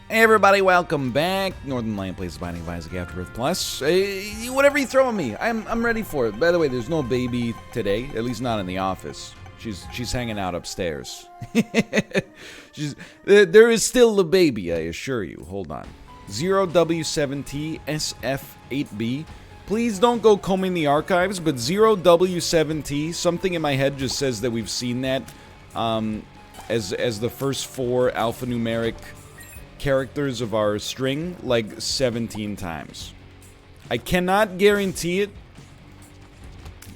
Hey everybody, welcome back. Northernlion plays The Binding of Isaac Afterbirth Plus. Whatever you throw at me, I'm ready for it. By the way, there's no baby today, at least not in the office. She's hanging out upstairs. There is still a baby, I assure you. Hold on. 0W7T SF8B. Please don't go combing the archives, but 0W7T, something in my head just says that we've seen that as the first 4 alphanumeric characters of our string like 17 times. I cannot guarantee it.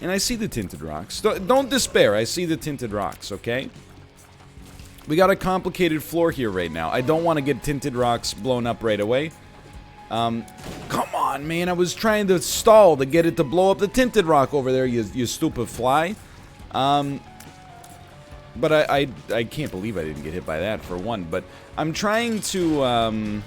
And I see the tinted rocks. Don't despair. I see the tinted rocks, okay? We got a complicated floor here right now. I don't want to get tinted rocks blown up right away. Come on, man. I was trying to stall to get it to blow up the tinted rock over there, you stupid fly. But I can't believe I didn't get hit by that, for one. But I'm trying to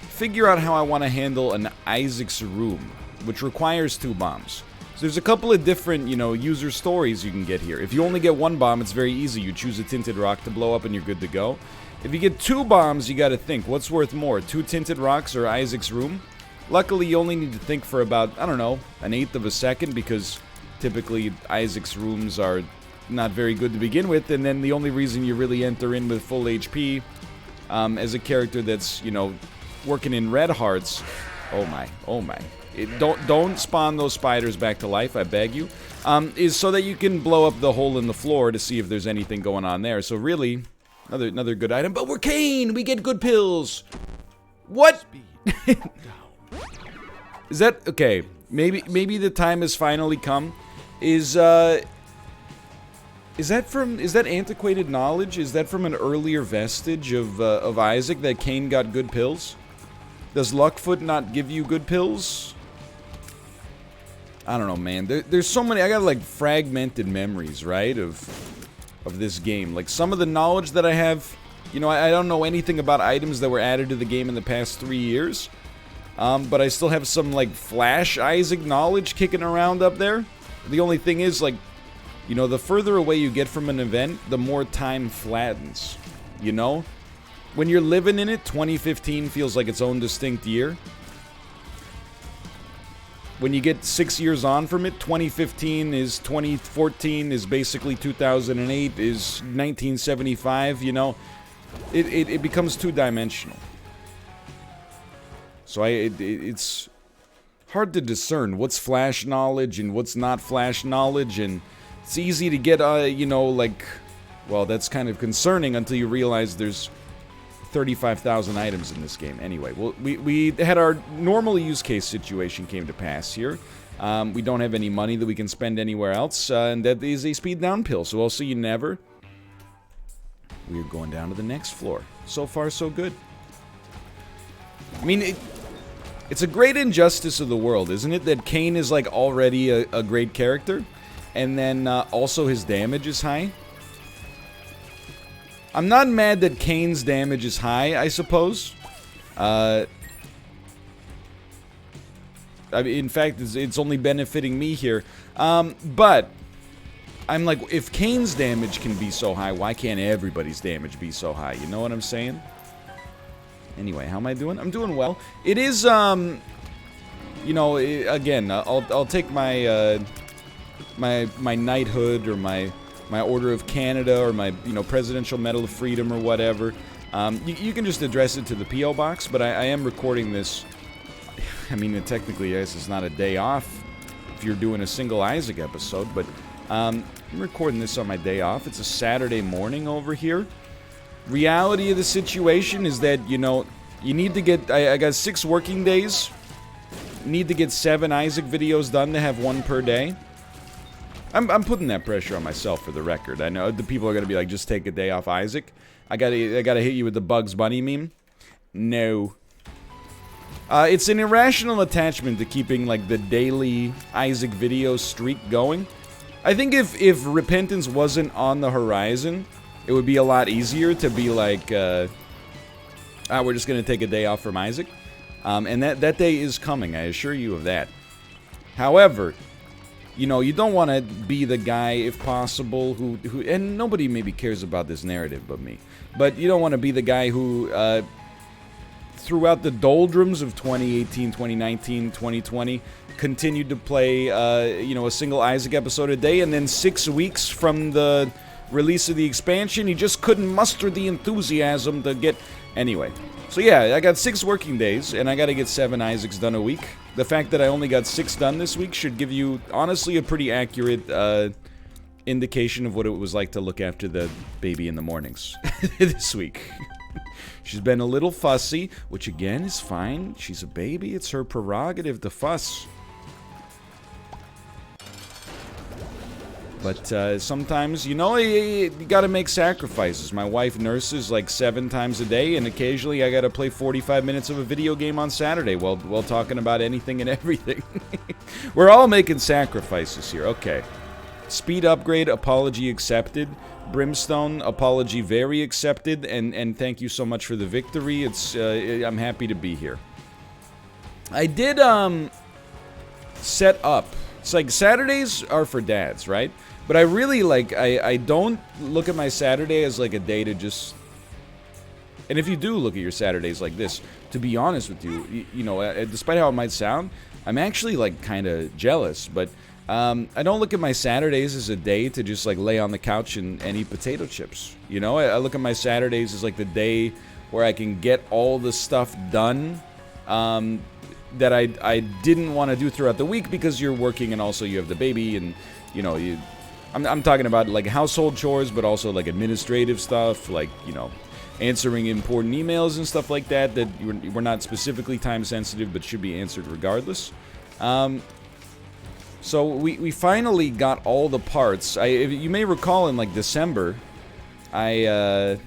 figure out how I want to handle an Isaac's room, which requires 2 bombs. So there's a couple of different, user stories you can get here. If you only get 1 bomb, it's very easy. You choose a tinted rock to blow up and you're good to go. If you get 2 bombs, you gotta think, what's worth more, 2 tinted rocks or Isaac's room? Luckily, you only need to think for about, I don't know, 1/8 of a second, because typically Isaac's rooms are not very good to begin with, and then the only reason you really enter in with full HP as a character that's, working in red hearts, oh my. Don't spawn those spiders back to life, I beg you, is so that you can blow up the hole in the floor to see if there's anything going on there. So really, another good item. But we're Kane! We get good pills! What? Is that... Okay, maybe the time has finally come. Is that antiquated knowledge? Is that from an earlier vestige of Isaac that Kane got good pills? Does Luckfoot not give you good pills? I don't know, man. There's so many. I got like fragmented memories, right, of this game. Like some of the knowledge that I have, I don't know anything about items that were added to the game in the past 3 years. But I still have some like Flash Isaac knowledge kicking around up there. The only thing is, like, the further away you get from an event, the more time flattens. When you're living in it, 2015 feels like its own distinct year. When you get 6 years on from it, 2015 is 2014, is basically 2008, is 1975, it becomes two-dimensional. So it's hard to discern what's Flash knowledge and what's not Flash knowledge, and it's easy to get, well, that's kind of concerning until you realize there's 35,000 items in this game. Anyway, well, we had our normal use case situation came to pass here. We don't have any money that we can spend anywhere else, and that is a speed down pill, so I'll see you never. We're going down to the next floor. So far, so good. I mean, it's a great injustice of the world, isn't it? That Kane is, like, already a great character, and then also his damage is high. I'm not mad that Kane's damage is high, I suppose. I mean, in fact, it's only benefiting me here. But I'm like, if Kane's damage can be so high, why can't everybody's damage be so high? You know what I'm saying? Anyway, how am I doing? I'm doing well. It is, again, I'll take my, my knighthood or my Order of Canada or my, Presidential Medal of Freedom or whatever. You can just address it to the P.O. box, but I am recording this. I mean, technically, I guess it's not a day off if you're doing a single Isaac episode, but I'm recording this on my day off. It's a Saturday morning over here. Reality of the situation is that, you need to get... I got 6 working days. Need to get 7 Isaac videos done to have 1 per day. I'm putting that pressure on myself, for the record. I know the people are gonna be like, just take a day off, Isaac. I gotta hit you with the Bugs Bunny meme. No. It's an irrational attachment to keeping, like, the daily Isaac video streak going. I think if repentance wasn't on the horizon, it would be a lot easier to be like, we're just gonna take a day off from Isaac. And that day is coming, I assure you of that. However, you don't want to be the guy, if possible, who and nobody maybe cares about this narrative but me, but you don't want to be the guy who throughout the doldrums of 2018, 2019, 2020, continued to play, a single Isaac episode a day, and then 6 weeks from the release of the expansion, he just couldn't muster the enthusiasm to get... Anyway, so yeah, I got 6 working days, and I gotta get 7 Isaacs done a week. The fact that I only got 6 done this week should give you, honestly, a pretty accurate indication of what it was like to look after the baby in the mornings this week. She's been a little fussy, which again is fine. She's a baby, it's her prerogative to fuss. But sometimes, you gotta make sacrifices. My wife nurses like 7 times a day, and occasionally I gotta play 45 minutes of a video game on Saturday while talking about anything and everything. We're all making sacrifices here. Okay. Speed upgrade, apology accepted. Brimstone, apology very accepted. And thank you so much for the victory. I'm happy to be here. I did, set up. It's like Saturdays are for dads, right? But I really, I don't look at my Saturday as, like, a day to just... And if you do look at your Saturdays like this, to be honest with you, despite how it might sound, I'm actually, like, kind of jealous. But I don't look at my Saturdays as a day to just, like, lay on the couch and eat potato chips. I look at my Saturdays as, like, the day where I can get all the stuff done that I didn't want to do throughout the week because you're working and also you have the baby and, I'm talking about, like, household chores, but also, like, administrative stuff, like, answering important emails and stuff like that were not specifically time sensitive but should be answered regardless. So we finally got all the parts. You may recall in, like, December, so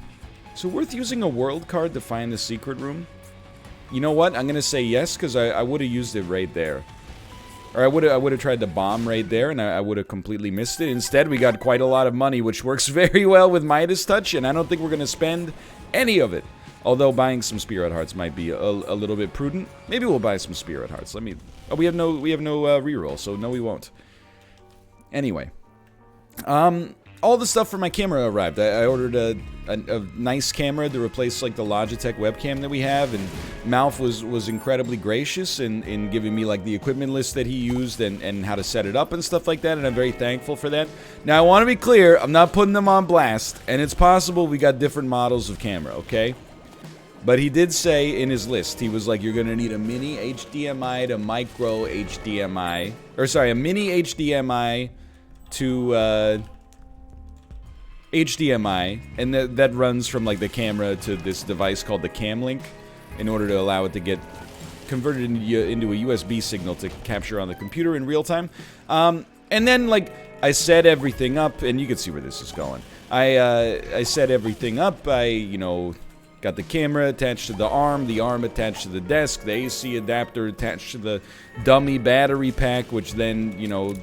worth using a world card to find the secret room? You know what? I'm gonna say yes, because I would have used it right there. Or I would have tried to bomb right there, and I would have completely missed it. Instead, we got quite a lot of money, which works very well with Midas Touch, and I don't think we're gonna spend any of it. Although buying some Spirit Hearts might be a little bit prudent. Maybe we'll buy some Spirit Hearts. Oh, we have no reroll, so no, we won't. Anyway, all the stuff for my camera arrived. I ordered a nice camera to replace, like, the Logitech webcam that we have, and Malf was incredibly gracious in giving me, like, the equipment list that he used and how to set it up and stuff like that, and I'm very thankful for that. Now, I want to be clear, I'm not putting them on blast, and it's possible we got different models of camera, okay? But he did say in his list, he was like, you're going to need a mini HDMI to micro HDMI, or sorry, a mini HDMI to, HDMI, and that runs from, like, the camera to this device called the Cam Link in order to allow it to get converted into a USB signal to capture on the computer in real time. And then, like, I set everything up, and you can see where this is going. I set everything up. Got the camera attached to the arm attached to the desk, the AC adapter attached to the dummy battery pack, which then,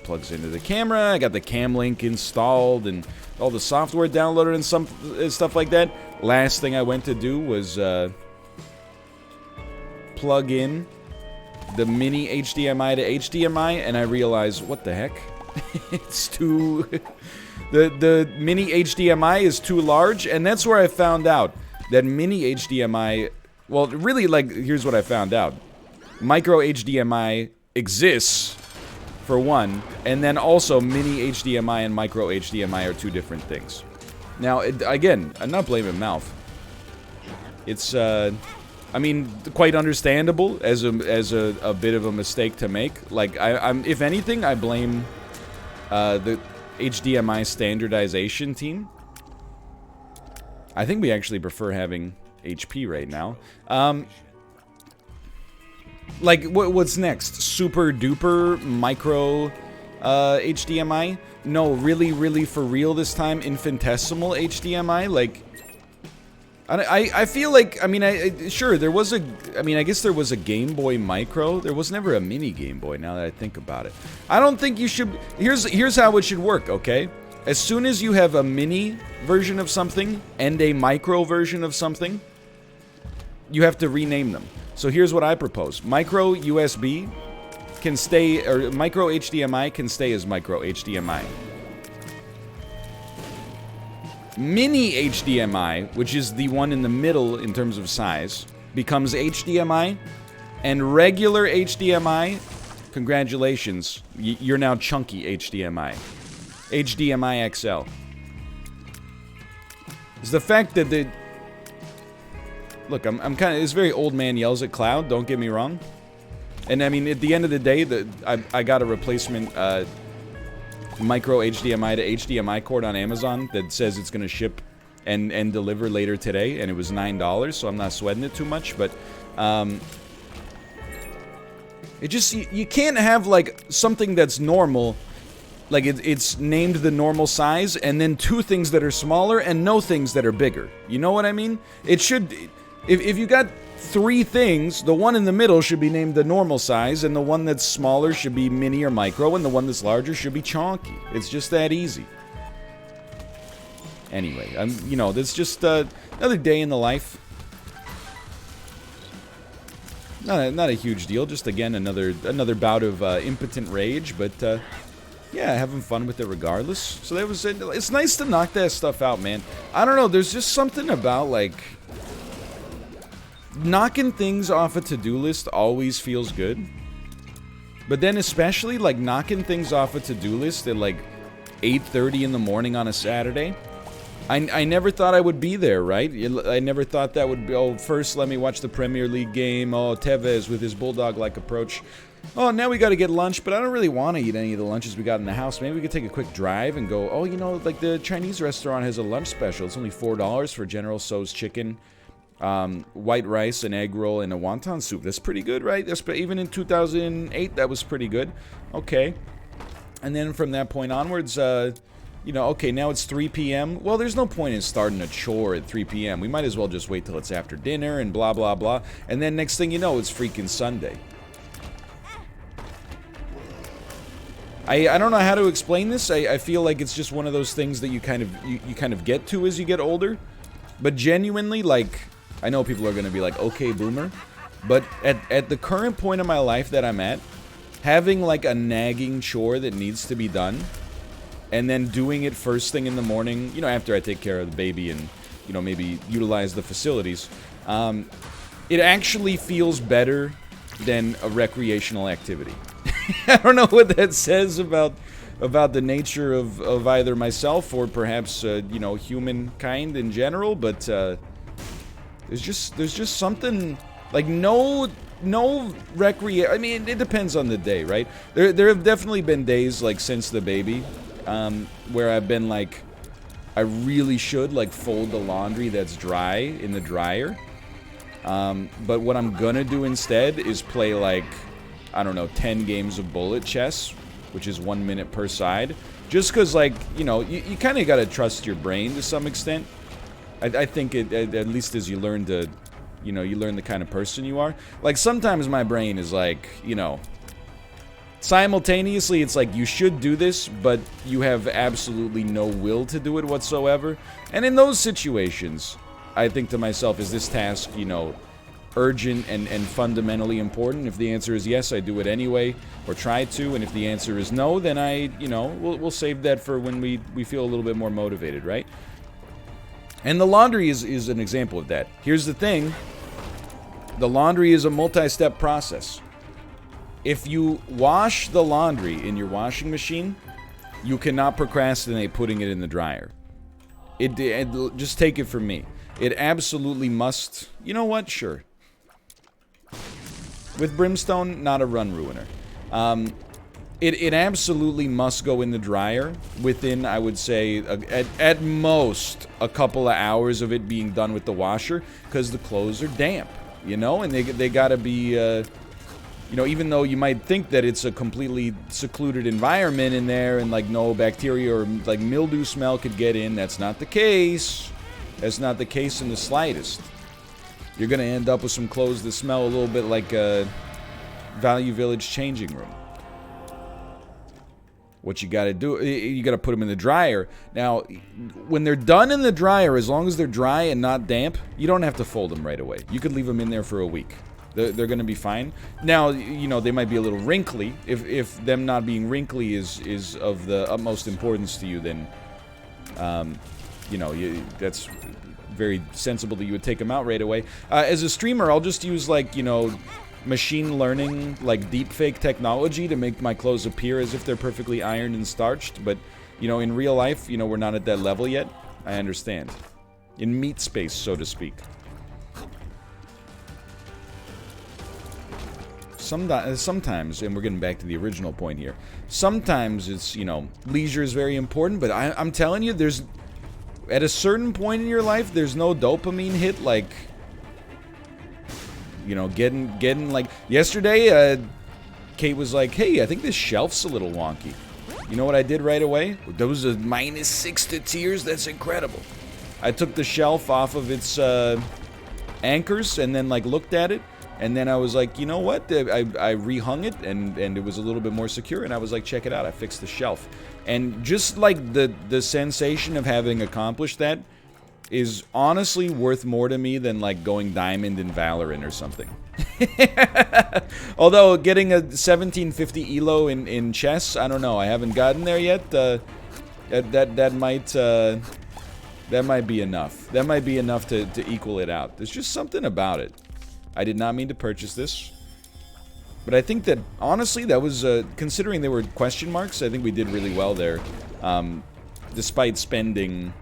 plugs into the camera. I got the Cam Link installed and all the software downloaded and stuff like that. Last thing I went to do was plug in the mini HDMI to HDMI, and I realized, what the heck? It's too... the mini HDMI is too large, and that's where I found out that mini HDMI, well, really, like, here's what I found out. Micro HDMI exists, for one, and then also mini HDMI and micro HDMI are two different things. Now, again, I'm not blaming Malf. It's, quite understandable as a bit of a mistake to make. Like, I'm if anything, I blame the HDMI standardization team. I think we actually prefer having HP right now. Like, what's next? Super duper micro HDMI? No, really for real this time, infinitesimal HDMI? Like, I feel like, sure, there was I guess there was a Game Boy Micro. There was never a mini Game Boy, now that I think about it. I don't think you should... Here's how it should work, okay? As soon as you have a mini version of something and a micro version of something, you have to rename them. So here's what I propose. Micro USB can stay, or micro HDMI can stay as micro HDMI. Mini HDMI, which is the one in the middle in terms of size, becomes HDMI, and regular HDMI, congratulations, you're now chunky HDMI. HDMI XL. It's the fact that the... Look, I'm kind of... This very old man yells at cloud, don't get me wrong. And I mean, at the end of the day, I got a replacement micro HDMI to HDMI cord on Amazon that says it's going to ship and deliver later today, and it was $9, so I'm not sweating it too much, but it just, you can't have like something that's normal, like it's named the normal size, and then two things that are smaller and no things that are bigger. You know what I mean? It should, if you got three things, the one in the middle should be named the normal size, and the one that's smaller should be mini or micro, and the one that's larger should be chonky. It's just that easy. Anyway, you know, that's just another day in the life. Not a huge deal. Just again another bout of impotent rage, but yeah, having fun with it regardless. So that was it. It's nice to knock that stuff out, man. I don't know. There's just something about like knocking things off a to-do list always feels good. But then especially like knocking things off a to-do list at like 8:30 in the morning on a Saturday. I never thought I would be there, right? I never thought that would be, oh, first let me watch the Premier League game, oh, Tevez with his bulldog-like approach. Oh, now we gotta get lunch, but I don't really want to eat any of the lunches we got in the house. Maybe we could take a quick drive and go, oh, you know, like the Chinese restaurant has a lunch special. It's only $4 for General Tso's chicken, white rice, an egg roll, and a wonton soup. That's pretty good, right? Even in 2008, that was pretty good. Okay. And then from that point onwards, you know, okay, now it's 3 p.m. Well, there's no point in starting a chore at 3 p.m. We might as well just wait till it's after dinner and blah, blah, blah. And then next thing you know, it's freaking Sunday. I don't know how to explain this. I feel like it's just one of those things that you kind of get to as you get older. But genuinely, like, I know people are going to be like, okay, boomer. But at the current point in my life that I'm at, having like a nagging chore that needs to be done, and then doing it first thing in the morning, you know, after I take care of the baby and, you know, maybe utilize the facilities, it actually feels better than a recreational activity. I don't know what that says about the nature of either myself or perhaps, you know, humankind in general, but there's just something, like, no I mean, it depends on the day, right? There have definitely been days, like, since the baby, where I've been like, I really should like fold the laundry that's dry in the dryer. But what I'm gonna do instead is play like, I don't know, 10 games of bullet chess, which is 1 minute per side. Just cause like, you know, you kind of gotta trust your brain to some extent. I think at least as you learn to, you know, you learn the kind of person you are. Like sometimes my brain is like, you know, simultaneously, it's like you should do this, but you have absolutely no will to do it whatsoever. And in those situations, I think to myself, is this task, you know, urgent and fundamentally important? If the answer is yes, I do it anyway, or try to. And if the answer is no, then I, you know, we'll save that for when we feel a little bit more motivated, right? And the laundry is an example of that. Here's the thing. The laundry is a multi-step process. If you wash the laundry in your washing machine, you cannot procrastinate putting it in the dryer. Just take it from me. It absolutely must. You know what? Sure. With Brimstone, not a run ruiner. It absolutely must go in the dryer within, I would say, at most a couple of hours of it being done with the washer, because the clothes are damp, you know, and they gotta be. You know, even though you might think that it's a completely secluded environment in there and like no bacteria or like mildew smell could get in, that's not the case. That's not the case in the slightest. You're gonna end up with some clothes that smell a little bit like a Value Village changing room. What you gotta do, you gotta put them in the dryer. Now, when they're done in the dryer, as long as they're dry and not damp, you don't have to fold them right away. You could leave them in there for a week. They're going to be fine. Now, you know, they might be a little wrinkly. If them not being wrinkly is of the utmost importance to you, then, you know, that's very sensible that you would take them out right away. As a streamer, I'll just use, like, you know, machine learning, like, deepfake technology to make my clothes appear as if they're perfectly ironed and starched. But, you know, in real life, you know, we're not at that level yet. I understand. In meat space, so to speak. Sometimes, and we're getting back to the original point here, sometimes it's, you know, leisure is very important, but I'm telling you, there's, at a certain point in your life, there's no dopamine hit like, you know, getting like, yesterday, Kate was like, hey, I think this shelf's a little wonky. You know what I did right away? There was a -6 to tiers, that's incredible. I took the shelf off of its, anchors, and then, like, looked at it. And then I was like, you know what? I rehung it, and it was a little bit more secure. And I was like, check it out. I fixed the shelf. And just like the sensation of having accomplished that is honestly worth more to me than like going diamond in Valorant or something. Although getting a 1750 elo in chess, I don't know. I haven't gotten there yet. That might be enough. That might be enough to equal it out. There's just something about it. I did not mean to purchase this. But I think that, honestly, that was, considering there were question marks, I think we did really well there. Despite spending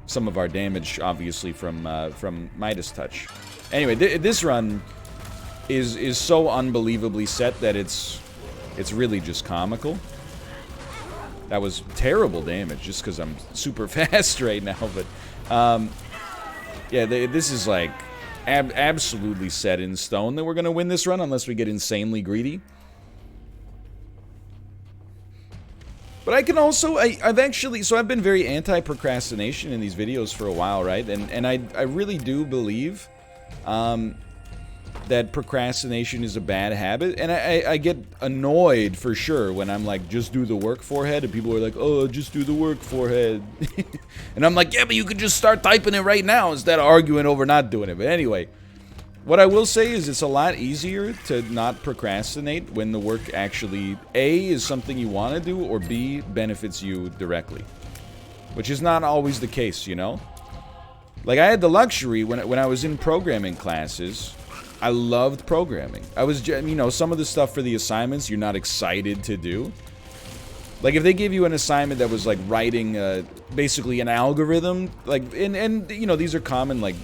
some of our damage, obviously, from Midas Touch. Anyway, this run is so unbelievably set that it's really just comical. That was terrible damage, just because I'm super fast right now, but, yeah, this is, like, absolutely set in stone that we're going to win this run unless we get insanely greedy. But I can also, I've actually, so I've been very anti-procrastination in these videos for a while, right? And I really do believe that procrastination is a bad habit. And I get annoyed for sure when I'm like, just do the work, forehead. And people are like, oh, just do the work, forehead. And I'm like, yeah, but you could just start typing it right now instead of arguing over not doing it. But anyway, what I will say is it's a lot easier to not procrastinate when the work actually, A, is something you want to do, or B, benefits you directly. Which is not always the case, you know? Like, I had the luxury when I was in programming classes. I loved programming. I was, you know, some of the stuff for the assignments you're not excited to do. Like, if they gave you an assignment that was, like, writing, basically an algorithm, like, and you know, these are common, like,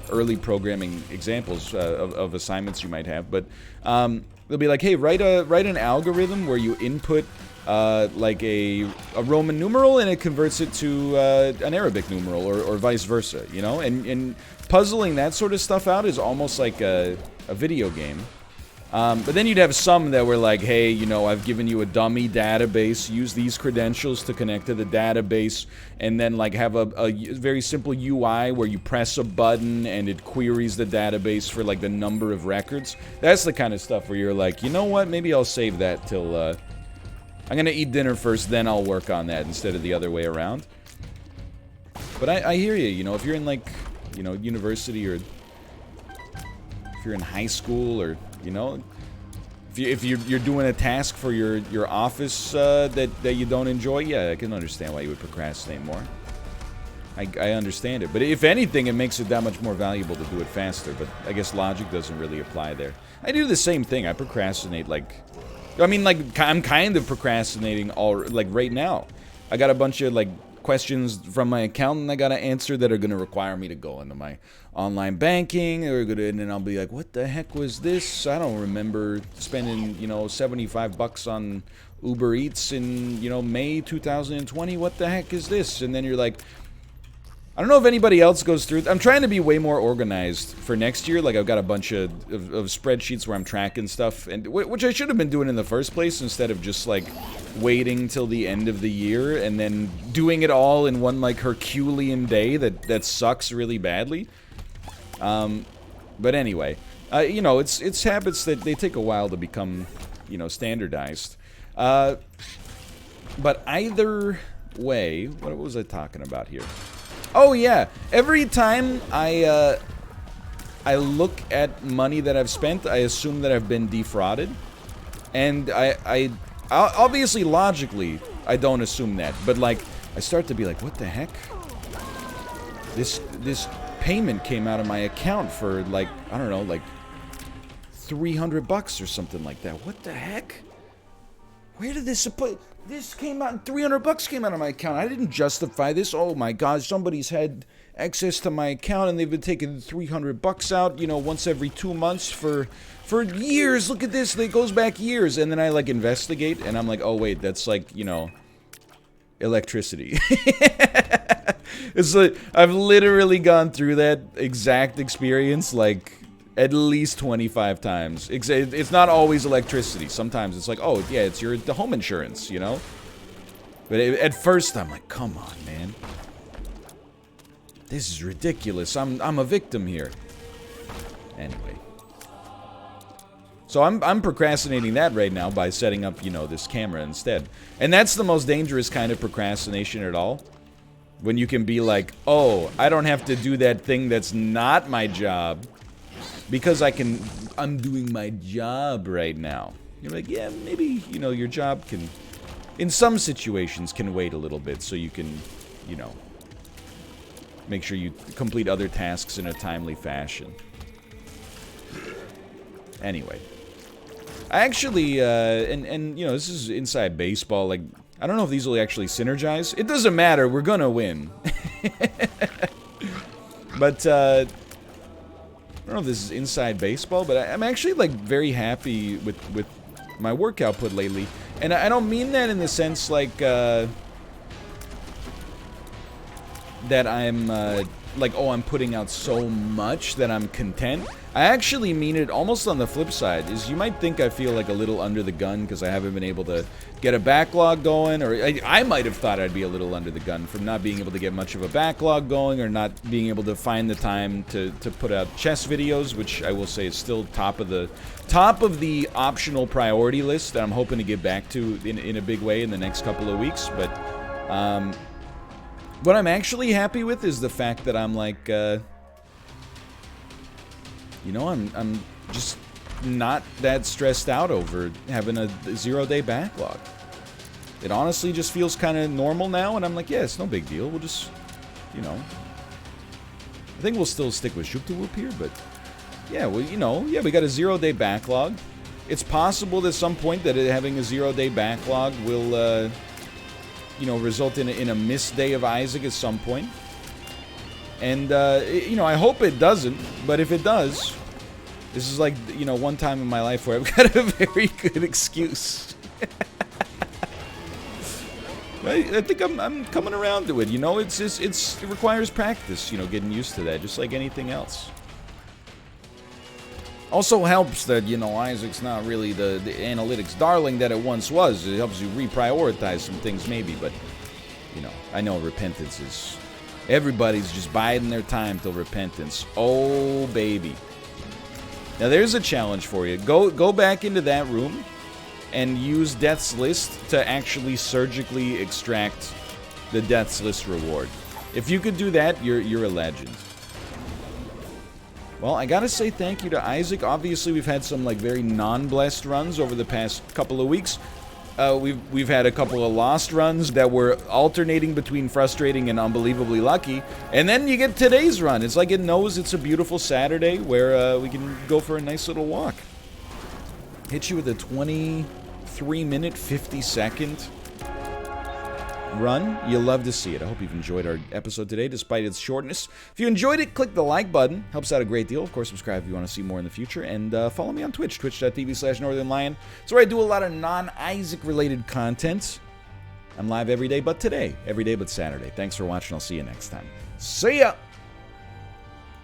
early programming examples of assignments you might have, but they'll be like, hey, write an algorithm where you input, like, a Roman numeral, and it converts it to an Arabic numeral, or vice versa, you know? And puzzling that sort of stuff out is almost like a video game. But then you'd have some that were like, hey, you know, I've given you a dummy database, use these credentials to connect to the database, and then, like, have a very simple UI where you press a button and it queries the database for, like, the number of records. That's the kind of stuff where you're like, you know what, maybe I'll save that till, I'm gonna eat dinner first, then I'll work on that, instead of the other way around. But I hear you, you know, if you're in, like, you know, university, or if you're in high school, or, you know, if you're doing a task for your office that you don't enjoy, yeah, I can understand why you would procrastinate more. I understand it. But if anything, it makes it that much more valuable to do it faster. But I guess logic doesn't really apply there. I do the same thing. I procrastinate, like, I mean, like, I'm kind of procrastinating like, right now. I got a bunch of, like, questions from my accountant I gotta answer that are gonna require me to go into my online banking, and then I'll be like, what the heck was this? I don't remember spending, you know, 75 bucks on Uber Eats in, you know, May 2020. What the heck is this? And then you're like, I don't know if anybody else goes through it. I'm trying to be way more organized for next year. Like, I've got a bunch of spreadsheets where I'm tracking stuff, and which I should have been doing in the first place, instead of just, like, waiting till the end of the year and then doing it all in one, like, Herculean day that sucks really badly. But anyway, you know, it's habits that they take a while to become, you know, standardized. But either way, what was I talking about here? Oh yeah, every time I look at money that I've spent, I assume that I've been defrauded. And I obviously, logically, I don't assume that. But, like, I start to be like, what the heck? This payment came out of my account for like, I don't know, like $300 or something like that. What the heck? Where did this came out, $300 came out of my account. I didn't justify this. Oh my god, somebody's had access to my account and they've been taking $300 out, you know, once every 2 months for years. Look at this, it goes back years. And then I like investigate and I'm like, oh wait, that's like, you know, electricity. It's like, I've literally gone through that exact experience like at least 25 times. It's not always electricity. Sometimes it's like, oh yeah, it's the home insurance, you know? But at first I'm like, come on, man. This is ridiculous. I'm a victim here. Anyway. So I'm procrastinating that right now by setting up, you know, this camera instead. And that's the most dangerous kind of procrastination at all. When you can be like, oh, I don't have to do that thing that's not my job. Because I'm doing my job right now. You're like, yeah, maybe, you know, your job can, in some situations, can wait a little bit so you can, you know, make sure you complete other tasks in a timely fashion. Anyway. I actually, and you know, this is inside baseball, like, I don't know if these will actually synergize. It doesn't matter, we're gonna win. But, I don't know if this is inside baseball, but I'm actually, like, very happy with my work output lately. And I don't mean that in the sense, like, that I'm, like, oh, I'm putting out so much that I'm content. I actually mean it almost on the flip side, is you might think I feel like a little under the gun because I haven't been able to get a backlog going, or I might have thought I'd be a little under the gun from not being able to get much of a backlog going, or not being able to find the time to put out chess videos, which I will say is still top of the optional priority list that I'm hoping to get back to in a big way in the next couple of weeks. But what I'm actually happy with is the fact that I'm like, you know, I'm just not that stressed out over having a 0-day backlog. It honestly just feels kind of normal now, and I'm like, yeah, it's no big deal. We'll just, you know, I think we'll still stick with Shoop-to-Whoop here, but yeah, well, you know, yeah, we got a 0-day backlog. It's possible at some point that having a 0-day backlog will, you know, result in a missed day of Isaac at some point. And, you know, I hope it doesn't, but if it does, this is like, you know, one time in my life where I've got a very good excuse. I think I'm coming around to it, you know, it requires practice, you know, getting used to that, just like anything else. Also helps that, you know, Isaac's not really the analytics darling that it once was. It helps you reprioritize some things maybe, but, you know, I know repentance is... Everybody's just biding their time till repentance. Oh, baby. Now, there's a challenge for you. Go back into that room and use Death's List to actually surgically extract the Death's List reward. If you could do that, you're a legend. Well, I gotta say thank you to Isaac. Obviously, we've had some, like, very non-blessed runs over the past couple of weeks. We've had a couple of lost runs that were alternating between frustrating and unbelievably lucky. And then you get today's run. It's like it knows it's a beautiful Saturday where we can go for a nice little walk. Hit you with a 23-minute, 50-second run. You'll love to see it. I hope you've enjoyed our episode today, despite its shortness. If you enjoyed it, click the like button. Helps out a great deal. Of course, subscribe if you want to see more in the future. And follow me on Twitch, twitch.tv/Northernlion. It's where I do a lot of non-Isaac-related content. I'm live every day but today. Every day but Saturday. Thanks for watching. I'll see you next time. See ya!